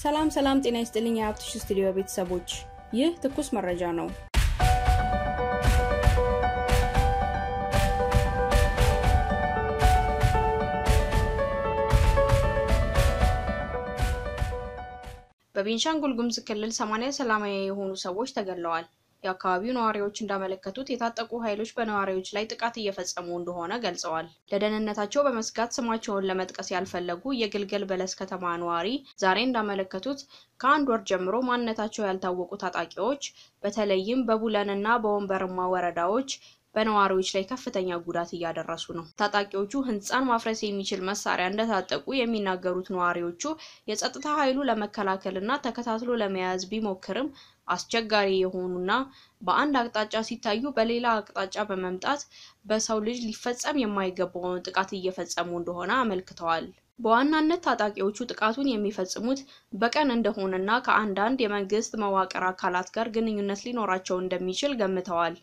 ሰላም ጤና ይስጥልኝ የሀብትሽ ስቱዲዮ ቤተሰቦች ይህ ትኩስ መረጃ ነው። በቤንሻንጉል ጉሙዝ ክልል 80 ሰላማዊ የሆኑ ሰዎች ተገለዋል። የአካባቢው ነዋሪዎች እንዳመለከቱት የታጠቁ ኃይሎች በነዋሪዎች ላይ ጥቃት እየፈጸሙ እንደሆነ ገልጸዋል። ለደህንነታቸው በመስጋት ስማቸውን ለመጥቀስ ያልፈለጉ የግልገል በለስ ከተማ ነዋሪ ዛሬ እንዳመለከቱት ከአንድ ወር ጀምሮ ማንነታቸው ያልታወቁ ታጣቂዎች በተለይም በቡለንና በወንበርማ ወረዳዎች በነዋሪዎች ላይ ከፍተኛ ጉዳት እያደረሱ ነው። ታጣቂዎቹ ህንጻን ማፍረስ የሚችል መሳሪያ እንደታጠቁ የሚናገሩት ነዋሪዎቹ የጸጥታ ኃይሉ ለመከላከልና ተከታትሎ ለመያዝ ቢሞክርም አስቸጋሪ የሆኑና በአንድ አቅጣጫ ሲታዩ በሌላ አቅጣጫ በመምጣት በሰው ልጅ ሊፈጸም የማይገባውን ጥቃት እየፈጸሙ እንደሆነ አመልክተዋል። በዋናነት ታጣቂዎቹ ጥቃቱን የሚፈጽሙት በቀን እንደሆነና ከአንዳንድ የመንግስት መዋቅር አካላት ጋር ግንኙነት ሊኖራቸው እንደሚችል ገምተዋል።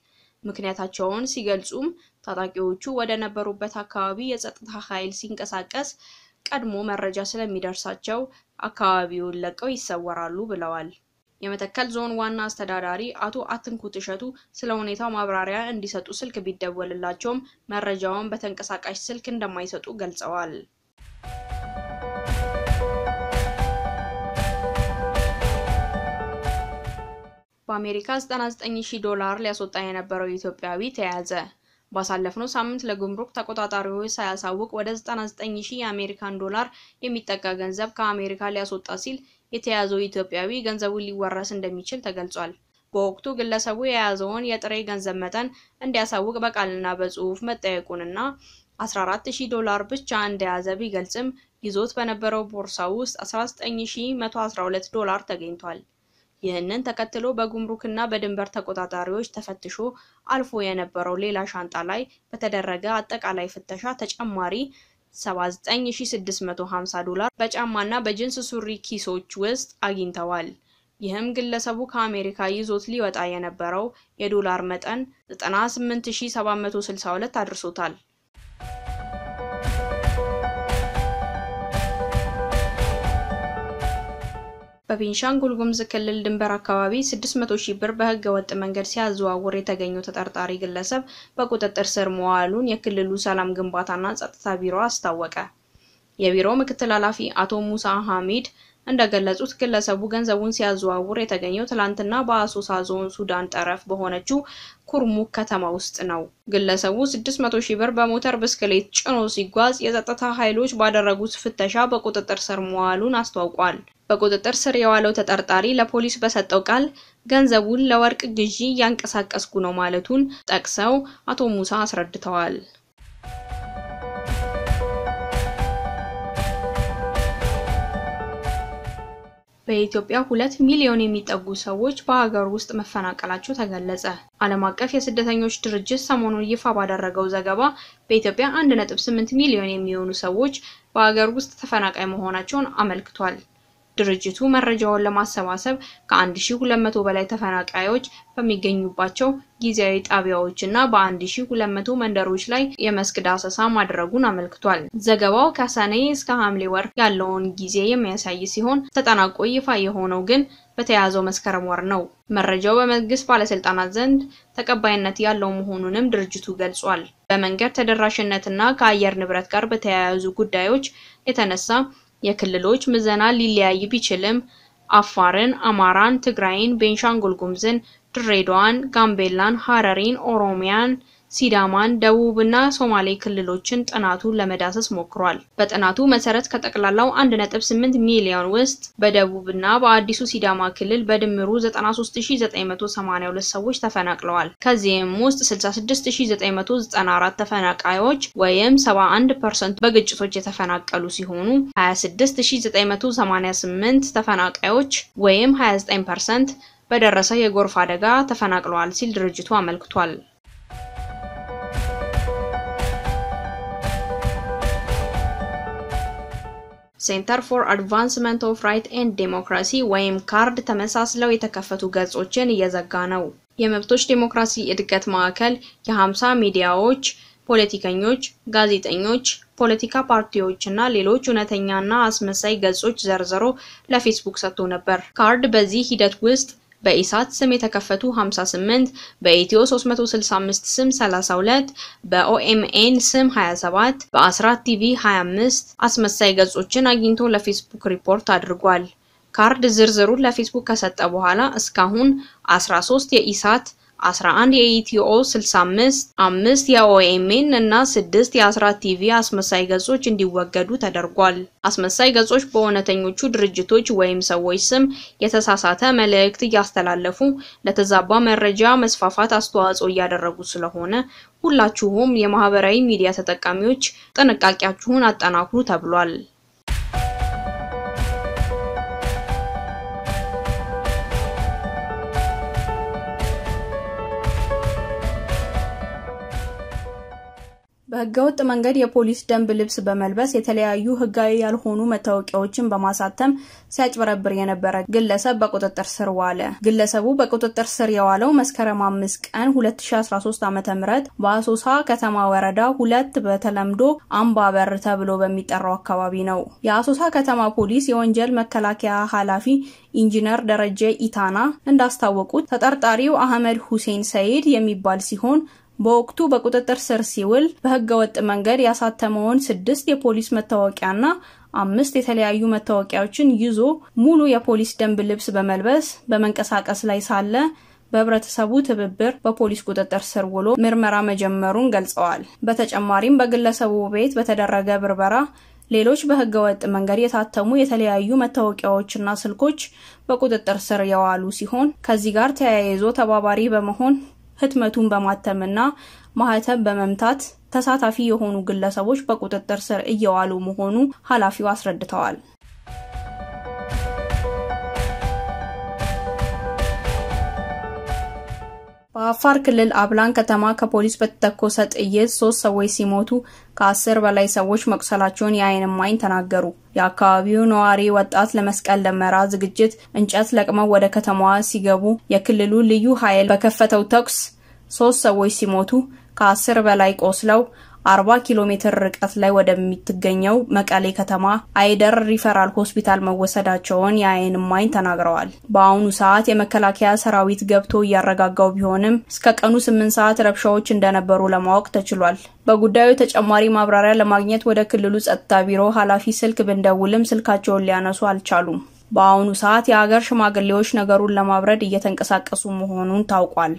ምክንያታቸውን ሲገልጹም ታጣቂዎቹ ወደ ነበሩበት አካባቢ የጸጥታ ኃይል ሲንቀሳቀስ ቀድሞ መረጃ ስለሚደርሳቸው አካባቢውን ለቀው ይሰወራሉ ብለዋል። የመተከል ዞን ዋና አስተዳዳሪ አቶ አትንኩት እሸቱ ስለ ሁኔታው ማብራሪያ እንዲሰጡ ስልክ ቢደወልላቸውም መረጃውን በተንቀሳቃሽ ስልክ እንደማይሰጡ ገልጸዋል። በአሜሪካ $99,000 ሊያስወጣ የነበረው ኢትዮጵያዊ ተያዘ። ባሳለፍነው ሳምንት ለጉምሩክ ተቆጣጣሪዎች ሳያሳውቅ ወደ $99,000 የአሜሪካን ዶላር የሚጠጋ ገንዘብ ከአሜሪካ ሊያስወጣ ሲል የተያዘው ኢትዮጵያዊ ገንዘቡን ሊወረስ እንደሚችል ተገልጿል። በወቅቱ ግለሰቡ የያዘውን የጥሬ ገንዘብ መጠን እንዲያሳውቅ በቃልና በጽሁፍ መጠየቁንና $14,000 ብቻ እንደያዘ ቢገልጽም ይዞት በነበረው ቦርሳ ውስጥ $19,112 ተገኝቷል። ይህንን ተከትሎ በጉምሩክና በድንበር ተቆጣጣሪዎች ተፈትሾ አልፎ የነበረው ሌላ ሻንጣ ላይ በተደረገ አጠቃላይ ፍተሻ ተጨማሪ $79,650 በጫማና በጅንስ ሱሪ ኪሶች ውስጥ አግኝተዋል። ይህም ግለሰቡ ከአሜሪካ ይዞት ሊወጣ የነበረው የዶላር መጠን $98,762 አድርሶታል። በቤንሻንጉል ጉሙዝ ክልል ድንበር አካባቢ 600,000 ብር በህገ ወጥ መንገድ ሲያዘዋውር የተገኘው ተጠርጣሪ ግለሰብ በቁጥጥር ስር መዋሉን የክልሉ ሰላም ግንባታና ጸጥታ ቢሮ አስታወቀ። የቢሮው ምክትል ኃላፊ አቶ ሙሳ ሐሚድ እንደገለጹት ግለሰቡ ገንዘቡን ሲያዘዋውር የተገኘው ትላንትና በአሶሳ ዞን ሱዳን ጠረፍ በሆነችው ኩርሙክ ከተማ ውስጥ ነው። ግለሰቡ 600,000 ብር በሞተር ብስክሌት ጭኖ ሲጓዝ የጸጥታ ኃይሎች ባደረጉት ፍተሻ በቁጥጥር ስር መዋሉን አስታውቋል። በቁጥጥር ስር የዋለው ተጠርጣሪ ለፖሊስ በሰጠው ቃል ገንዘቡን ለወርቅ ግዢ ያንቀሳቀስኩ ነው ማለቱን ጠቅሰው አቶ ሙሳ አስረድተዋል። በኢትዮጵያ 2 ሚሊዮን የሚጠጉ ሰዎች በሀገር ውስጥ መፈናቀላቸው ተገለጸ። ዓለም አቀፍ የስደተኞች ድርጅት ሰሞኑን ይፋ ባደረገው ዘገባ በኢትዮጵያ 1.8 ሚሊዮን የሚሆኑ ሰዎች በሀገር ውስጥ ተፈናቃይ መሆናቸውን አመልክቷል። ድርጅቱ መረጃውን ለማሰባሰብ ከ1200 በላይ ተፈናቃዮች በሚገኙባቸው ጊዜያዊ ጣቢያዎችና በ1200 መንደሮች ላይ የመስክ ዳሰሳ ማድረጉን አመልክቷል። ዘገባው ከሰኔ እስከ ሐምሌ ወር ያለውን ጊዜ የሚያሳይ ሲሆን ተጠናቆ ይፋ የሆነው ግን በተያዘው መስከረም ወር ነው። መረጃው በመንግስት ባለስልጣናት ዘንድ ተቀባይነት ያለው መሆኑንም ድርጅቱ ገልጿል። በመንገድ ተደራሽነትና ከአየር ንብረት ጋር በተያያዙ ጉዳዮች የተነሳ የክልሎች ምዘና ሊለያይ ቢችልም አፋርን፣ አማራን፣ ትግራይን፣ ቤንሻንጉል ጉሙዝን፣ ድሬዳዋን፣ ጋምቤላን፣ ሐረሪን፣ ኦሮሚያን፣ ሲዳማን፣ ደቡብና ሶማሌ ክልሎችን ጥናቱን ለመዳሰስ ሞክሯል። በጥናቱ መሰረት ከጠቅላላው 1.8 ሚሊዮን ውስጥ በደቡብና በአዲሱ ሲዳማ ክልል በድምሩ 93,982 ሰዎች ተፈናቅለዋል። ከዚህም ውስጥ 66,994 ተፈናቃዮች ወይም 71% በግጭቶች የተፈናቀሉ ሲሆኑ 26,988 ተፈናቃዮች ወይም 29% በደረሰ የጎርፍ አደጋ ተፈናቅለዋል ሲል ድርጅቱ አመልክቷል። ሴንተር ፎር አድቫንስመንት ኦፍ ራይት ኤንድ ዴሞክራሲ ወይም ካርድ ተመሳስለው የተከፈቱ ገጾችን እየዘጋ ነው። የመብቶች ዴሞክራሲ እድገት ማዕከል የ50 ሚዲያዎች ፖለቲከኞች፣ ጋዜጠኞች፣ ፖለቲካ ፓርቲዎችና ሌሎች እውነተኛና አስመሳይ ገጾች ዘርዝሮ ለፌስቡክ ሰጥቶ ነበር። ካርድ በዚህ ሂደት ውስጥ በኢሳት ስም የተከፈቱ 58፣ በኢትዮ 365 ስም 32፣ በኦኤምኤን ስም 27፣ በአስራት ቲቪ 25 አስመሳይ ገጾችን አግኝቶ ለፌስቡክ ሪፖርት አድርጓል። ካርድ ዝርዝሩን ለፌስቡክ ከሰጠ በኋላ እስካሁን 13 የኢሳት፣ 11 የኢትዮ 65፣ 5 የኦኤምኤን እና 6 የአስራት ቲቪ አስመሳይ ገጾች እንዲወገዱ ተደርጓል። አስመሳይ ገጾች በእውነተኞቹ ድርጅቶች ወይም ሰዎች ስም የተሳሳተ መልእክት እያስተላለፉ ለተዛባ መረጃ መስፋፋት አስተዋጽኦ እያደረጉ ስለሆነ ሁላችሁም የማህበራዊ ሚዲያ ተጠቃሚዎች ጥንቃቄያችሁን አጠናክሩ ተብሏል። በህገወጥ መንገድ የፖሊስ ደንብ ልብስ በመልበስ የተለያዩ ህጋዊ ያልሆኑ መታወቂያዎችን በማሳተም ሲያጭበረብር የነበረ ግለሰብ በቁጥጥር ስር ዋለ። ግለሰቡ በቁጥጥር ስር የዋለው መስከረም 5 ቀን 2013 ዓ.ም በአሶሳ ከተማ ወረዳ 2 በተለምዶ አምባበር ተብሎ በሚጠራው አካባቢ ነው። የአሶሳ ከተማ ፖሊስ የወንጀል መከላከያ ኃላፊ ኢንጂነር ደረጀ ኢታና እንዳስታወቁት ተጠርጣሪው አህመድ ሁሴን ሰይድ የሚባል ሲሆን በወቅቱ በቁጥጥር ስር ሲውል በህገወጥ መንገድ ያሳተመውን 6 የፖሊስ መታወቂያና 5 የተለያዩ መታወቂያዎችን ይዞ ሙሉ የፖሊስ ደንብ ልብስ በመልበስ በመንቀሳቀስ ላይ ሳለ በህብረተሰቡ ትብብር በፖሊስ ቁጥጥር ስር ውሎ ምርመራ መጀመሩን ገልጸዋል። በተጨማሪም በግለሰቡ ቤት በተደረገ ብርበራ ሌሎች በህገወጥ መንገድ የታተሙ የተለያዩ መታወቂያዎችና ስልኮች በቁጥጥር ስር የዋሉ ሲሆን ከዚህ ጋር ተያይዞ ተባባሪ በመሆን ህትመቱን በማተምና ማህተም በመምታት ተሳታፊ የሆኑ ግለሰቦች በቁጥጥር ስር እየዋሉ መሆኑ ኃላፊው አስረድተዋል። በአፋር ክልል አብላን ከተማ ከፖሊስ በተተኮሰ ጥይት 3 ሰዎች ሲሞቱ ከ10 በላይ ሰዎች መቁሰላቸውን የዓይን እማኝ ተናገሩ። የአካባቢው ነዋሪ ወጣት ለመስቀል ደመራ ዝግጅት እንጨት ለቅመው ወደ ከተማዋ ሲገቡ የክልሉ ልዩ ኃይል በከፈተው ተኩስ 3 ሰዎች ሲሞቱ ከ10 በላይ ቆስለው 40 ኪሎ ሜትር ርቀት ላይ ወደሚትገኘው መቀሌ ከተማ አይደር ሪፈራል ሆስፒታል መወሰዳቸውን የዓይን እማኝ ተናግረዋል። በአሁኑ ሰዓት የመከላከያ ሰራዊት ገብቶ ያረጋጋው ቢሆንም እስከ ቀኑ 8 ሰዓት ረብሻዎች እንደነበሩ ለማወቅ ተችሏል። በጉዳዩ ተጨማሪ ማብራሪያ ለማግኘት ወደ ክልሉ ጸጥታ ቢሮ ኃላፊ ስልክ ብንደውልም ስልካቸውን ሊያነሱ አልቻሉም። በአሁኑ ሰዓት የሀገር ሽማግሌዎች ነገሩን ለማብረድ እየተንቀሳቀሱ መሆኑን ታውቋል።